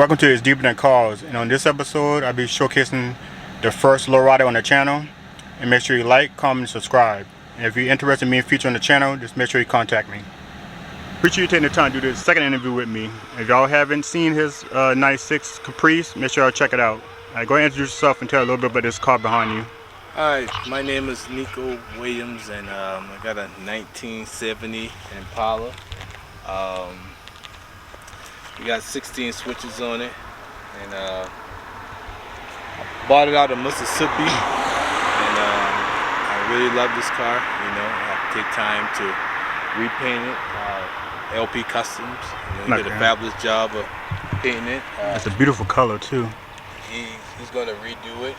Welcome to It's Deeper Than Cars, and on this episode I'll be showcasing the first lowrider on the channel. And make sure you like, comment, and subscribe. And if you're interested in being featured on the channel, just make sure you contact me. Appreciate you taking the time to do this second interview with me. If y'all haven't seen his 96 Caprice, make sure y'all check it out. Go ahead and introduce yourself and tell a little bit about this car behind you. Hi, my name is Nikko Williams, and I got a 1970 Impala. We got 16 switches on it, and bought it out of Mississippi, and I really love this car. You know, I have to take time to repaint it. LP Customs, you did a fabulous job of painting it. It's a beautiful color too. He's going to redo it.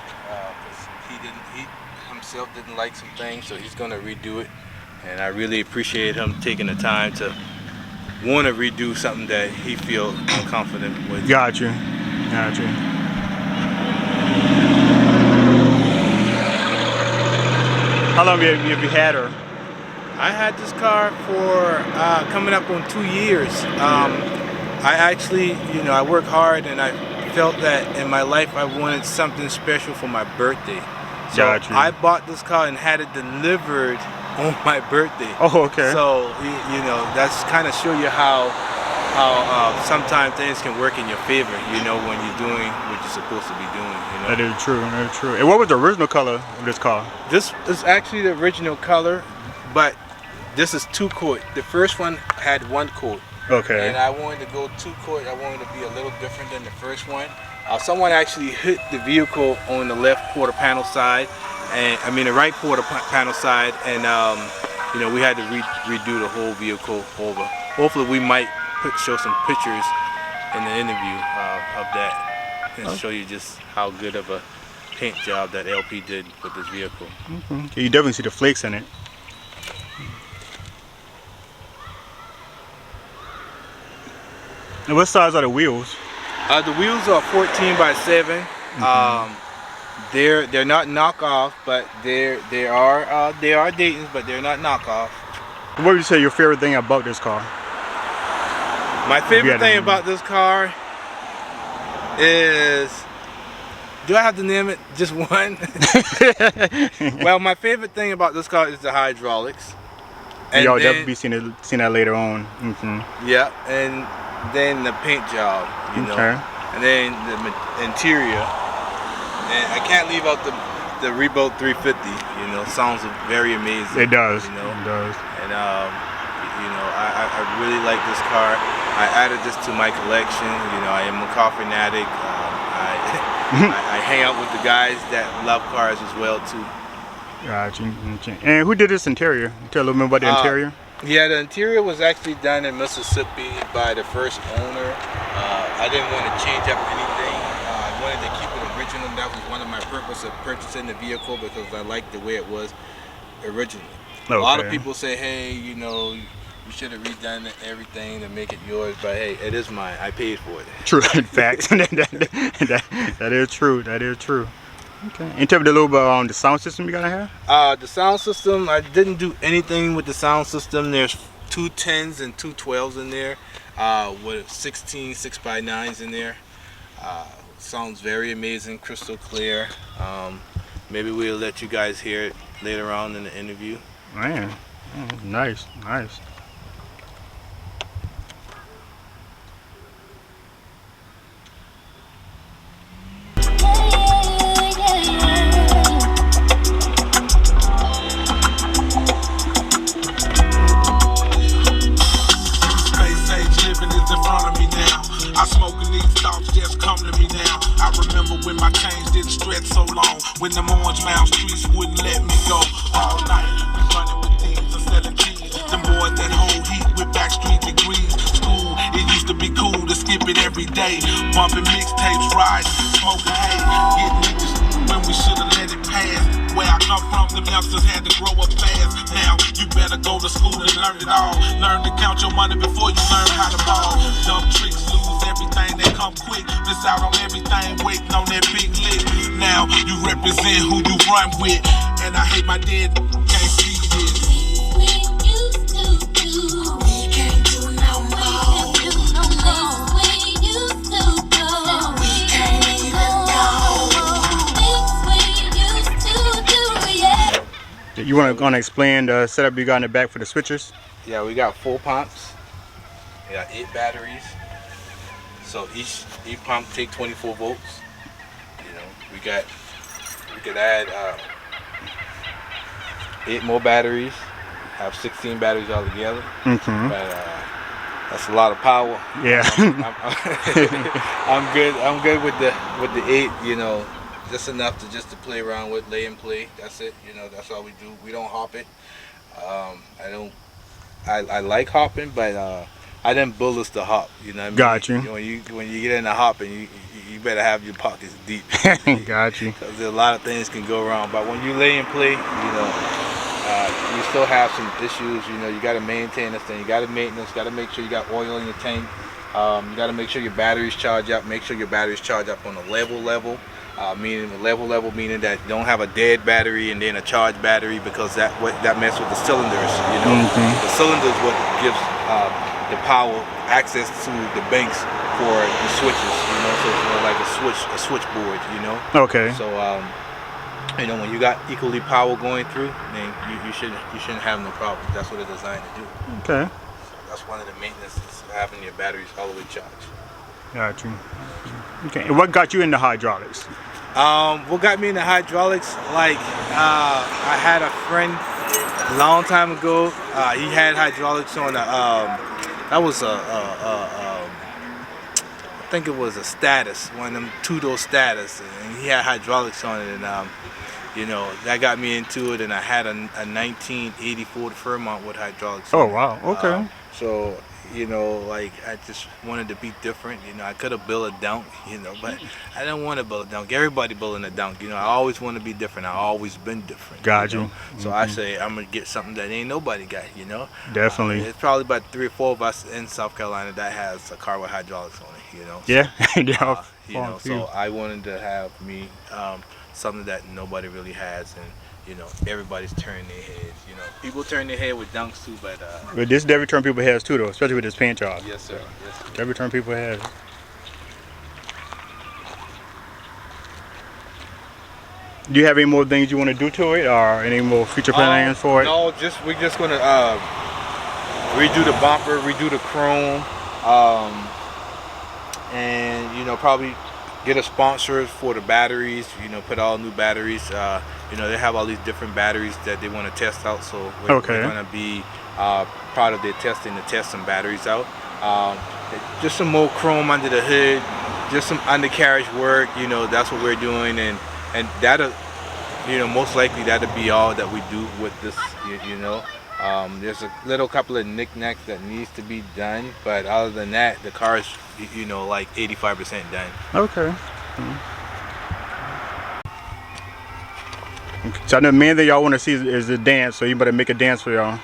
He himself didn't like some things, so he's going to redo it. And I really appreciate him taking the time to want to redo something that he feels unconfident with. Got you. How long have you had her? I had this car for coming up on 2 years. I actually, I work hard, and I felt that in my life I wanted something special for my birthday. So I bought this car and had it delivered on my birthday. Oh, okay. So that's kind of show you how sometimes things can work in your favor. When you're doing what you're supposed to be doing. That is true. That is true. And what was the original color of this car? This is actually the original color, but this is 2-coat. The first one had 1 coat. Okay. And I wanted to go 2-coat. I wanted to be a little different than the first one. Someone actually hit the vehicle on the left quarter panel side, and the right quarter panel side, and we had to redo the whole vehicle over. Hopefully, we might show some pictures in the interview of that, and show you just how good of a paint job that LP did with this vehicle. Mm-hmm. You definitely see the flakes in it. And what size are the wheels? The wheels are 14 by 7. Mm-hmm. They're not knockoff, but they are Dayton's, but they're not knockoff. What would you say your favorite thing about this car? My favorite thing about this car is, do I have to name it just one? Well, my favorite thing about this car is the hydraulics. And y'all definitely seen that later on. Mm-hmm. Yeah, and then the paint job, Okay. And then the interior. And I can't leave out the Rebuilt 350. Sounds very amazing. It does. It does. And I really like this car. I added this to my collection. I am a car fanatic. I hang out with the guys that love cars as well too. Gotcha. And who did this interior? Tell a little bit about the interior. Yeah, the interior was actually done in Mississippi by the first owner. I didn't want to change up anything. I wanted to keep it original. That was one of my purposes of purchasing the vehicle, because I liked the way it was originally. Okay. A lot of people say, hey, you should have redone everything to make it yours, but hey, it is mine. I paid for it. True, facts. that is true. That is true. Okay. And tell me a little bit on the sound system you gotta have. The sound system, I didn't do anything with the sound system. There's 2 10s and 2 12s in there, with 16 6x9s in there. Sounds very amazing, crystal clear. Maybe we'll let you guys hear it later on in the interview. Man, nice. I smoking these thoughts just come to me now. I remember when my chains didn't stretch so long, when them Orange Mound streets wouldn't let me go. All night we running with thieves and selling keys. Them boys that hold heat with backstreet degrees. School, it used to be cool to skip it every day. Bumping mixtapes, riding, smoking hay, getting niggas when we should've let it pass. Where I come from, them youngsters had to grow up fast. Now you better go to school and learn it all. Learn to count your money before you learn how to ball. Dumb tricks, lose everything, they come quick. Miss out on everything, waiting on that big lick. Now you represent who you run with, and I hate my dad can't see this. We can't do no more. We used to go. You want to explain the setup you got in the back for the switchers? Yeah, we got 4 pumps. We got 8 batteries. So each pump take 24 volts. You know, we could add 8 more batteries. Have 16 batteries altogether. Mm-hmm. But that's a lot of power. Yeah. I'm good with the 8. You know, just enough to play around with, lay and play. That's it. You know, that's all we do. We don't hop it. I like hopping, but I didn't bullets to hop. You know what I mean? Got you. When you get into hopping, you better have your pockets deep. Got you. Because a lot of things can go wrong. But when you lay and play, you know, you still have some issues. You know, you got to maintain this thing. You got to maintenance. Got to make sure you got oil in your tank. You got to make sure your batteries charge up. Make sure your batteries charge up on a level. Meaning level meaning that you don't have a dead battery and then a charged battery, because that messes with the cylinders. You know, the cylinders what gives the power access to the banks for the switches. You know, so it's more like a switchboard. You know. Okay. So you know, when you got equally power going through, then you shouldn't have no problem. That's what it's designed to do. Okay. That's one of the maintenance is having your batteries all the way charged. Got you. Okay. And what got you into hydraulics? What got me into hydraulics? Like, I had a friend a long time ago. He had hydraulics on a, that was I think it was a Status, one of them two-door Status, and he had hydraulics on it, and you know, that got me into it. And I had a 1984 Fairmont with hydraulics. Oh wow. Okay. So, you know, like, I just wanted to be different. You know, I could have built a dunk, you know, but I didn't want to build a dunk. Everybody building a dunk, you know. I always want to be different. I've always been different. Got you. You. Know? So I say I'm gonna get something that ain't nobody got, you know. Definitely. It's probably about 3 or 4 of us in South Carolina that has a car with hydraulics on it, you know. So, Yeah. Yeah. you know, so I wanted to have me something that nobody really has, and you know, everybody's turning their heads. You know, people turn their head with dunks too, but this every turn people has too, though, especially with this paint job. Yes, sir. Yes, sir. Every turn people has. Do you have any more things you want to do to it, or any more future plans for it? No, we're just gonna redo the bumper, redo the chrome, and you know, probably get a sponsor for the batteries. You know, put all new batteries. You know, they have all these different batteries that they want to test out, so we're gonna be part of their testing to test some batteries out. Just some more chrome under the hood, just some undercarriage work. You know, that's what we're doing, and that'll, you know, most likely that'll be all that we do with this. You know, there's a little couple of knickknacks that needs to be done, but other than that, the car is, you know, like 85% done. Okay. So I know the main thing y'all want to see is the dance, so you better make a dance for y'all.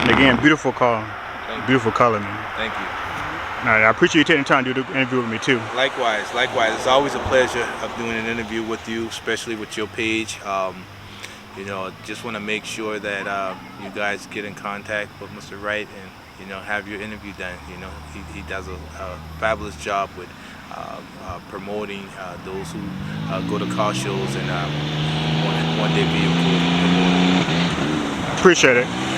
And again, beautiful car. Beautiful color, man. Thank you. I appreciate you taking the time to do the interview with me too. Likewise. It's always a pleasure of doing an interview with you, especially with your page. You know, just want to make sure that you guys get in contact with Mr. Wright and, you know, have your interview done. You know, he does a fabulous job with promoting those who go to car shows and want their vehicle promoted. Appreciate it.